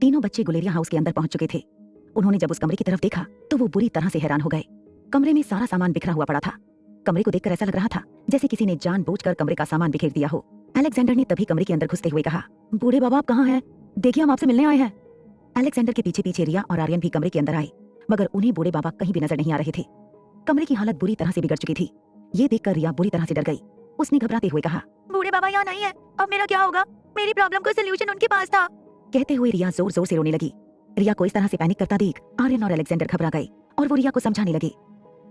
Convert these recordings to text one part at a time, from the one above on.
तीनों बच्चे गुलेरिया हाउस के अंदर पहुंच चुके थे। उन्होंने जब उस कमरे की तरफ देखा तो वो बुरी तरह से हैरान हो गए। कमरे में सारा सामान बिखरा हुआ पड़ा था। कमरे को देखकर ऐसा लग रहा था जैसे किसी ने जानबूझकर कमरे का सामान बिखेर दिया हो। अलेक्जेंडर ने तभी कमरे के अंदर घुसते हुए कहा, बूढ़े बाबा आप कहाँ हैं? देखिए हम आपसे मिलने आए हैं। अलेक्जेंडर के पीछे पीछे रिया और आर्यन भी कमरे के अंदर आए, मगर उन्हें बूढ़े बाबा कहीं भी नजर नहीं आ रहे थे। कमरे की हालत बुरी तरह से बिगड़ चुकी थी। ये देखकर रिया बुरी तरह से डर गई। उसने घबराते हुए कहा, बूढ़े बाबा यहाँ नहीं है, अब मेरा क्या होगा? मेरी प्रॉब्लम का सलूशन उनके पास था। कहते हुए रिया जोर जोर से रोने लगी। रिया को इस तरह से पैनिक करता देख आर्यन और अलेक्जेंडर घबरा गए और वो रिया को समझाने लगे।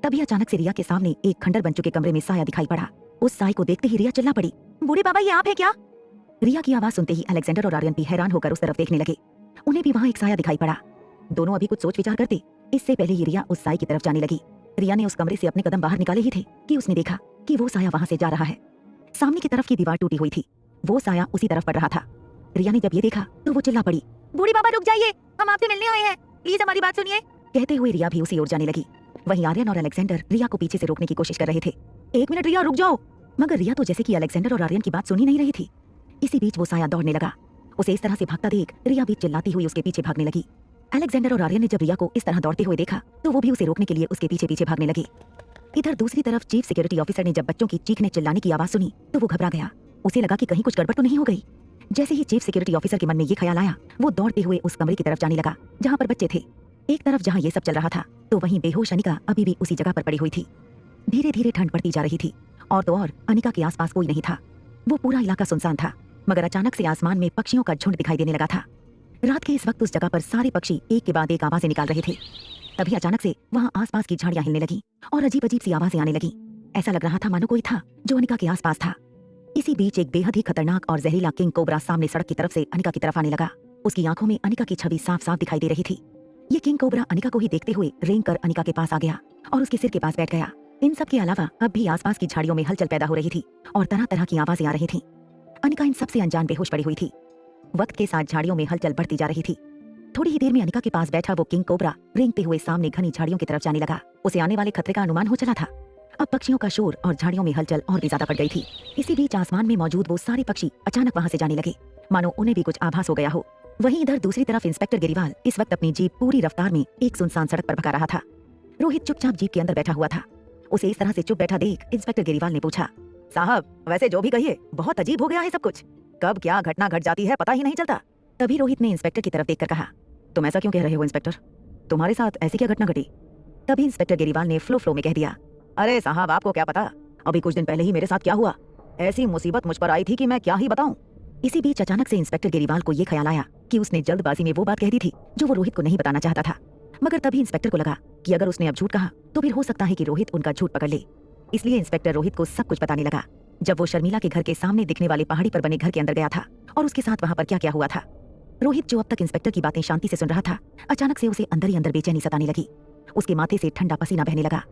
तभी अचानक से रिया के सामने एक खंडर बन चुके कमरे में साया दिखाई पड़ा। उस साय को देखते ही रिया चिल्ला पड़ी, बूढ़े बाबा ये आप है क्या? रिया की आवाज सुनते ही अलेक्जेंडर और आर्यन भी हैरान होकर उस तरफ देखने लगे। उन्हें भी वहाँ एक साया दिखाई पड़ा। दोनों अभी कुछ सोच विचार करते इससे पहले ही रिया उस साय की तरफ जाने लगी। रिया ने उस कमरे से अपने कदम बाहर निकाले ही थे कि उसने देखा कि वो साया वहाँ से जा रहा है। सामने की तरफ की दीवार टूटी हुई थी, वो साया उसी तरफ पड़ रहा था। रिया ने जब ये देखा तो वो चिल्ला पड़ी, बूढ़ी बाबा रुक जाइए, हम आपसे मिलने आए हैं, प्लीज हमारी बात सुनिए। कहते हुए रिया भी उसी ओर जाने लगी। वहीं आर्यन और अलेक्जेंडर रिया को पीछे से रोकने की कोशिश कर रहे थे। एक मिनट रिया रुक जाओ। मगर रिया तो जैसे कि अलेक्जेंडर और आर्यन की बात सुन ही नहीं रही थी। इसी बीच वो साया दौड़ने लगा। उसे इस तरह से भागता देख रिया भी चिल्लाती हुई उसके पीछे भागने लगी। अलेक्जेंडर और आर्यन ने जब रिया को इस तरह दौड़ते हुए देखा तो वो भी उसे रोकने के लिए उसके पीछे पीछे भागने लगे। इधर दूसरी तरफ चीफ सिक्योरिटी ऑफिसर ने जब बच्चों की चीखने चिल्लाने की आवाज सुनी तो वो घबरा गया। उसे लगा कि कहीं कुछ गड़बड़ तो नहीं हो गई। जैसे ही चीफ सिक्योरिटी ऑफिसर के मन में ये ख्याल आया, वो दौड़ते हुए उस कमरे की तरफ जाने लगा जहाँ पर बच्चे थे। एक तरफ जहाँ ये सब चल रहा था तो वहीं बेहोश अनिका अभी भी उसी जगह पर पड़ी हुई थी। धीरे धीरे ठंड पड़ती जा रही थी और तो और अनिका के आसपास कोई नहीं था। वो पूरा इलाका सुनसान था, मगर अचानक से आसमान में पक्षियों का झुंड दिखाई देने लगा था। रात के इस वक्त उस जगह पर सारे पक्षी एक के बाद एक आवाजें निकाल रहे थे। तभी अचानक से वहाँ आसपास की झाड़ियां हिलने लगी और अजीब अजीब सी आवाजें आने लगी। ऐसा लग रहा था मानो कोई था जो अनिका के आसपास था। इसी बीच एक बेहद ही खतरनाक और जहरीला किंग कोबरा सामने सड़क की तरफ से अनिका की तरफ आने लगा। उसकी आंखों में अनिका की छवि साफ साफ दिखाई दे रही थी। ये किंग कोबरा अनिका को ही देखते हुए रेंग कर अनिका के पास आ गया और उसके सिर के पास बैठ गया। इन सब के अलावा अब भी आसपास की झाड़ियों में हलचल पैदा हो रही थी और तरह तरह की आवाजें आ रही थी। अनिका इन सबसे अनजान बेहोश पड़ी हुई थी। वक्त के साथ झाड़ियों में हलचल बढ़ती जा रही थी। थोड़ी ही देर में अनिका के पास बैठा वो किंग कोबरा रेंगते हुए सामने घनी झाड़ियों की तरफ जाने लगा। उसे आने वाले खतरे का अनुमान हो चला था। अब पक्षियों का शोर और झाड़ियों में हलचल और भी ज्यादा बढ़ गई थी। इसी बीच आसमान में मौजूद वो सारे पक्षी अचानक वहां से जाने लगे, मानो उन्हें भी कुछ आभास हो गया हो। वहीं इधर दूसरी तरफ इंस्पेक्टर गिरीवाल इस वक्त अपनी जीप पूरी रफ्तार में एक सुनसान सड़क पर भगा रहा था। रोहित चुपचाप जीप के अंदर बैठा हुआ था। उसे इस तरह से चुप बैठा देख इंस्पेक्टर गिरीवाल ने पूछा, साहब वैसे जो भी कहिए बहुत अजीब हो गया है सब कुछ, कब क्या घटना घट जाती है पता ही नहीं चलता। तभी रोहित ने इंस्पेक्टर की तरफ देखकर कहा, तुम ऐसा क्यों कह रहे हो इंस्पेक्टर, तुम्हारे साथ ऐसी क्या घटना घटी? तभी इंस्पेक्टर गिरीवाल ने फ्लो में कह दिया, अरे साहब आपको क्या पता, अभी कुछ दिन पहले ही मेरे साथ क्या हुआ, ऐसी मुसीबत मुझ पर आई थी कि मैं क्या ही बताऊं। इसी बीच अचानक से इंस्पेक्टर गिरीवाल को ये ख्याल आया कि उसने जल्दबाजी में वो बात कह दी थी जो वो रोहित को नहीं बताना चाहता था। मगर तभी इंस्पेक्टर को लगा कि अगर उसने अब झूठ कहा तो फिर हो सकता है कि रोहित उनका झूठ पकड़ ले। इसलिए इंस्पेक्टर रोहित को सब कुछ बताने लगा। जब वो शर्मिला के घर के सामने दिखने वाले पहाड़ी पर बने घर के अंदर गया था और उसके साथ वहाँ पर क्या क्या हुआ था। रोहित जो अब तक इंस्पेक्टर की बातें शांति से सुन रहा था, अचानक से उसे अंदर ही अंदर बेचैनी सताने लगी। उसके माथे से ठंडा पसीना बहने लगा।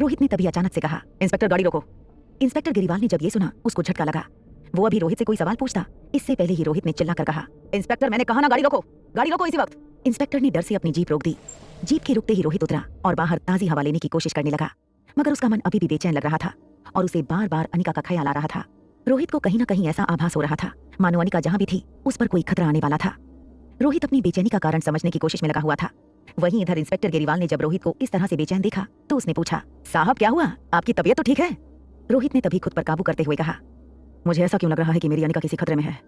रोहित ने तभी अचानक से कहा, इंस्पेक्टर गाड़ी रोको। इंस्पेक्टर गिरीवाल ने जब ये सुना उसको झटका लगा। वो अभी रोहित से कोई सवाल पूछता इससे पहले ही रोहित ने चिल्लाकर कहा, इंस्पेक्टर मैंने कहा ना गाड़ी रोको इसी वक्त। इंस्पेक्टर ने डर से अपनी जीप रोक दी। जीप के रुकते ही रोहित उतरा और बाहर ताजी हवा लेने की कोशिश करने लगा, मगर उसका मन अभी भी बेचैन लग रहा था और उसे बार बार अनिका का ख्याल आ रहा था। रोहित को कहीं ना कहीं ऐसा आभास हो रहा था मानो अनिका जहाँ भी थी उस पर कोई खतरा आने वाला था। रोहित अपनी बेचैनी का कारण समझने की कोशिश में लगा हुआ था। वहीं इधर इंस्पेक्टर गिरीवाल ने जब रोहित को इस तरह से बेचैन देखा तो उसने पूछा, साहब क्या हुआ, आपकी तबीयत तो ठीक है? रोहित ने तभी खुद पर काबू करते हुए कहा, मुझे ऐसा क्यों लग रहा है कि मेरी अनिका किसी खतरे में है,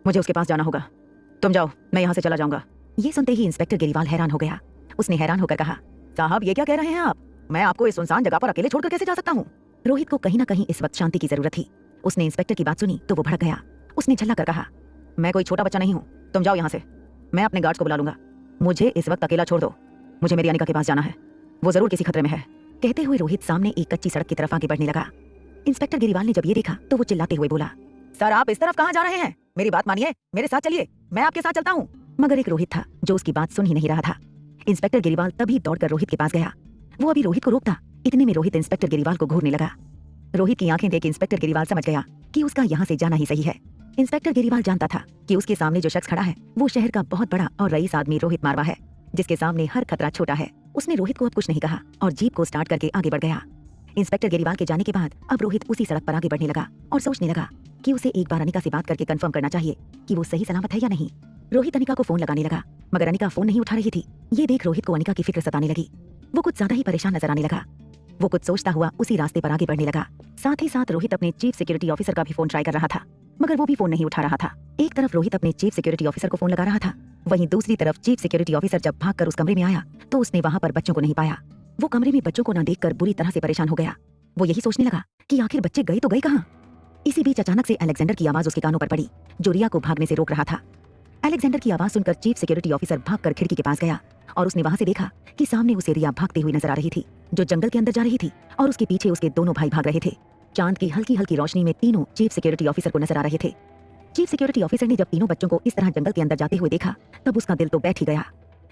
मुझे उसके पास जाना होगा, तुम जाओ मैं यहाँ से चला जाऊंगा। ये सुनते ही इंस्पेक्टर गिरीवाल हैरान हो गया। उसने हैरान होकर कहा, साहब ये क्या कह रहे हैं आप, मैं आपको इस सुनसान जगह पर अकेले छोड़कर कैसे जा सकता हूँ? रोहित को कहीं ना कहीं इस वक्त शांति की जरूरत थी। उसने इंस्पेक्टर की बात सुनी तो वो भड़क गया। उसने झल्ला कर कहा, मैं कोई छोटा बच्चा नहीं हूँ, तुम जाओ यहाँ से, मैं अपने गार्ड्स को बुला लूंगा, मुझे इस वक्त अकेला छोड़ दो, मुझे मेरी अनिका के पास जाना है, वो जरूर किसी खतरे में है। कहते हुए रोहित सामने एक कच्ची सड़क की तरफ आगे बढ़ने लगा। इंस्पेक्टर गिरीवाल ने जब ये देखा तो वो चिल्लाते हुए बोला, सर आप इस तरफ कहाँ जा रहे हैं, मेरी बात मानिए, मेरे साथ चलिए, मैं आपके साथ चलता हूँ। मगर एक रोहित था जो उसकी बात सुन ही नहीं रहा था। इंस्पेक्टर गिरीवाल तभी दौड़कर रोहित के पास गया। वो अभी रोहित को रोकता, इतने में रोहित इंस्पेक्टर गिरीवाल को घूरने लगा। रोहित की आंखें देख इंस्पेक्टर गिरीवाल समझ गया कि उसका यहाँ से जाना ही सही है। इंस्पेक्टर गिरीवाल जानता था कि उसके सामने जो शख्स खड़ा है वो शहर का बहुत बड़ा और रईस आदमी रोहित मारवा है, जिसके सामने हर खतरा छोटा है। उसने रोहित को अब कुछ नहीं कहा और जीप को स्टार्ट करके आगे बढ़ गया। इंस्पेक्टर गिरीवाल के जाने के बाद अब रोहित उसी सड़क पर आगे बढ़ने लगा और सोचने लगा कि उसे एक बार अनिका से बात करके कंफर्म करना चाहिए कि वो सही सलामत है या नहीं। रोहित अनिका को फोन लगाने लगा, मगर अनिका फोन नहीं उठा रही थी। ये देख रोहित को अनिका की फिक्र सताने लगी। वो कुछ ज्यादा ही परेशान नजर आने लगा। वो कुछ सोचता हुआ उसी रास्ते पर आगे बढ़ने लगा। साथ ही साथ रोहित अपने चीफ सिक्योरिटी ऑफिसर का भी फोन ट्राई कर रहा था, मगर वो भी फोन नहीं उठा रहा था। एक तरफ रोहित अपने चीफ सिक्योरिटी ऑफिसर को फोन लगा रहा था, वहीं दूसरी तरफ चीफ सिक्योरिटी ऑफिसर जब भागकर उस कमरे में आया तो उसने वहां पर बच्चों को नहीं पाया। वो कमरे में बच्चों को न देखकर बुरी तरह से परेशान हो गया। वो यही सोचने लगा कि आखिर बच्चे गए तो गए कहाँ। इसी बीच अचानक से अलेक्जेंडर की आवाज उसके कानों पर पड़ी, जो रिया को भागने से रोक रहा था। अलेक्जेंडर की आवाज सुनकर चीफ सिक्योरिटी ऑफिसर भागकर खिड़की के पास गया और उसने वहां से देखा कि सामने उसे रिया भागते हुई नजर आ रही थी, जो जंगल के अंदर जा रही थी, और उसके पीछे उसके दोनों भाई भाग रहे थे। चांद की हल्की हल्की रोशनी में तीनों चीफ सिक्योरिटी ऑफिसर को नजर आ रहे थे। चीफ सिक्योरिटी ऑफिसर ने जब तीनों बच्चों को इस तरह जंगल के अंदर जाते हुए देखा तब उसका दिल तो बैठ ही गया।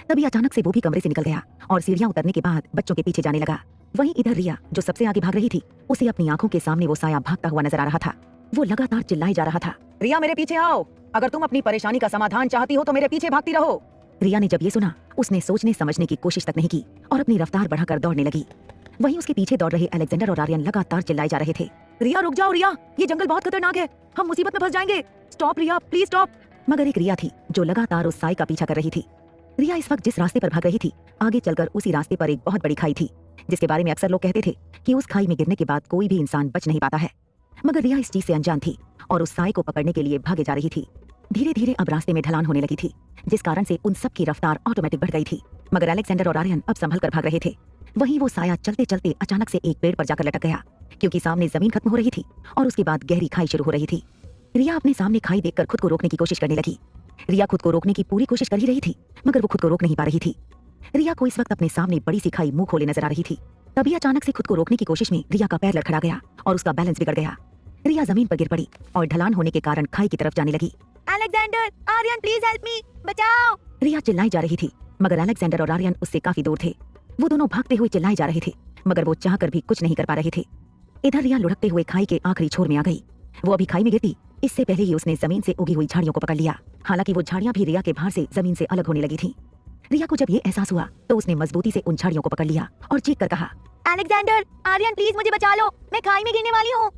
तभी अचानक से वो भी कमरे से निकल गया और सीढ़ियां उतरने के बाद बच्चों के पीछे जाने लगा। वहीं इधर रिया, जो सबसे आगे भाग रही थी, उसे अपनी आंखों के सामने वो साया भागता हुआ नजर आ रहा था। वो लगातार चिल्लाए जा रहा था, रिया मेरे पीछे आओ, अगर तुम अपनी परेशानी का समाधान चाहती हो तो मेरे पीछे भागती रहो। रिया ने जब ये सुना उसने सोचने समझने की कोशिश तक नहीं की और अपनी रफ्तार बढ़ाकर दौड़ने लगी। वहीं उसके पीछे दौड़ रहे अलेक्जेंडर और आर्यन लगातार चिल्लाए जा रहे थे, रिया रुक जाओ रिया, ये जंगल बहुत खतरनाक है, हम मुसीबत में फंस जाएंगे, स्टॉप रिया प्लीज स्टॉप। मगर एक रिया थी जो लगातार उस साई का पीछा कर रही थी। रिया इस वक्त जिस रास्ते पर भाग रही थी, आगे चलकर उसी रास्ते पर एक बहुत बड़ी खाई थी, जिसके बारे में अक्सर लोग कहते थे कि उस खाई में गिरने के बाद कोई भी इंसान बच नहीं पाता है। मगर रिया इस चीज से अनजान थी और उस साई को पकड़ने के लिए भागे जा रही थी। धीरे धीरे अब रास्ते में ढलान होने लगी थी, जिस कारण से उन सब की रफ्तार ऑटोमेटिक बढ़ गई थी। मगर अलेक्जेंडर और आर्यन अब संभल कर भाग रहे थे। वहीं वो साया चलते चलते अचानक से एक पेड़ पर जाकर लटक गया, क्योंकि सामने जमीन खत्म हो रही थी और उसके बाद गहरी खाई शुरू हो रही थी। रिया अपने सामने खाई देखकर खुद को रोकने की कोशिश करने लगी। रिया खुद को रोकने की पूरी कोशिश कर ही रही थी, मगर वो खुद को रोक नहीं पा रही थी। रिया को इस वक्त अपने सामने बड़ी सी खाई मुंह खोले नजर आ रही थी। तभी अचानक से खुद को रोकने की कोशिश में रिया का पैर लड़खड़ा गया और उसका बैलेंस बिगड़ गया। रिया जमीन पर गिर पड़ी और ढलान होने के कारण खाई की तरफ जाने लगी। Alexander, Aryan please help me, बचाओ। रिया चिल्लाई जा रही थी, मगर अलेक्जेंडर और आर्यन उससे काफी दूर थे। वो दोनों भागते हुए चिल्लाए जा रहे थे, मगर वो चाहकर भी कुछ नहीं कर पा रहे थे। इधर रिया लुढ़कते हुए खाई के आखिरी छोर में आ गई। वो अभी खाई में गिरती इससे पहले ही उसने जमीन से उगी हुई झाड़ियों को पकड़ लिया। हालांकि वो झाड़ियां भी रिया के भार से जमीन से अलग होने लगी थी। रिया को जब ये एहसास हुआ तो उसने मजबूती से उन झाड़ियों को पकड़ लिया और चीख कर कहा, अलेक्जेंडर, आर्यन प्लीज मुझे बचा लो, मैं खाई में गिरने वाली हूँ।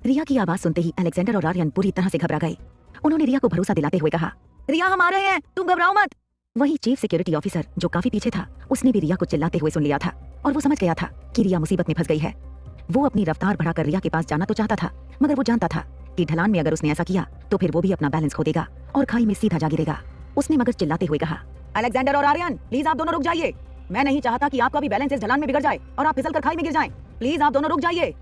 रिया की आवाज सुनते ही अलेक्जेंडर और आर्यन पूरी तरह से घबरा गए। उन्होंने रिया को भरोसा दिलाते हुए कहा, रिया हम आ रहे हैं, तुम घबराओ मत। वहीं चीफ सिक्योरिटी ऑफिसर, जो काफी पीछे था, उसने भी रिया को चिल्लाते हुए सुन लिया था और वो समझ गया था कि रिया मुसीबत में फंस गई है। वो अपनी रफ्तार बढ़ाकर रिया के पास जाना तो चाहता था, मगर वो जानता था कि ढलान में अगर उसने ऐसा किया तो फिर वो भी अपना बैलेंस खो देगा और खाई में सीधा जा गिरेगा। उसने मगर चिल्लाते हुए कहा, अलेक्जेंडर और आर्यन प्लीज आप दोनों रुक जाइए, मैं नहीं चाहता कि आपका भी बैलेंस इस ढलान में बिगड़ जाए और आप फिसल कर खाई में गिर जाएं। प्लीज आप दोनों रुक जाइए।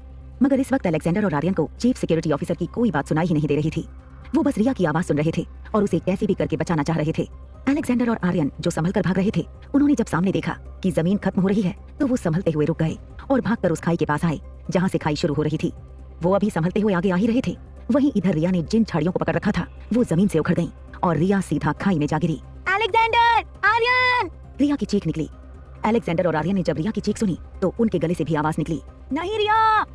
मगर इस वक्त अलेक्जेंडर और आर्यन को चीफ सिक्योरिटी ऑफिसर की कोई बात सुनाई ही नहीं दे रही थी। वो बस रिया की आवाज सुन रहे थे और उसे कैसे भी करके बचाना चाह रहे थे। अलेक्जेंडर और आर्यन जो संभल कर भाग रहे थे, उन्होंने जब सामने देखा कि जमीन खत्म हो रही है तो वो संभलते हुए रुक गए और भागकर उस खाई के पास आए जहाँ से खाई शुरू हो रही थी। वो अभी संभलते हुए आगे आ ही रहे थे, वहीं इधर रिया ने जिन झाड़ियों को पकड़ रखा था वो जमीन से उखड़ गईं और रिया सीधा खाई में जा गिरी। अलेक्जेंडर, आर्यन! रिया की चीख निकली। अलेक्जेंडर और आर्यन ने जब रिया की चीख सुनी तो उनके गले से भी आवाज निकली, नहीं रिया,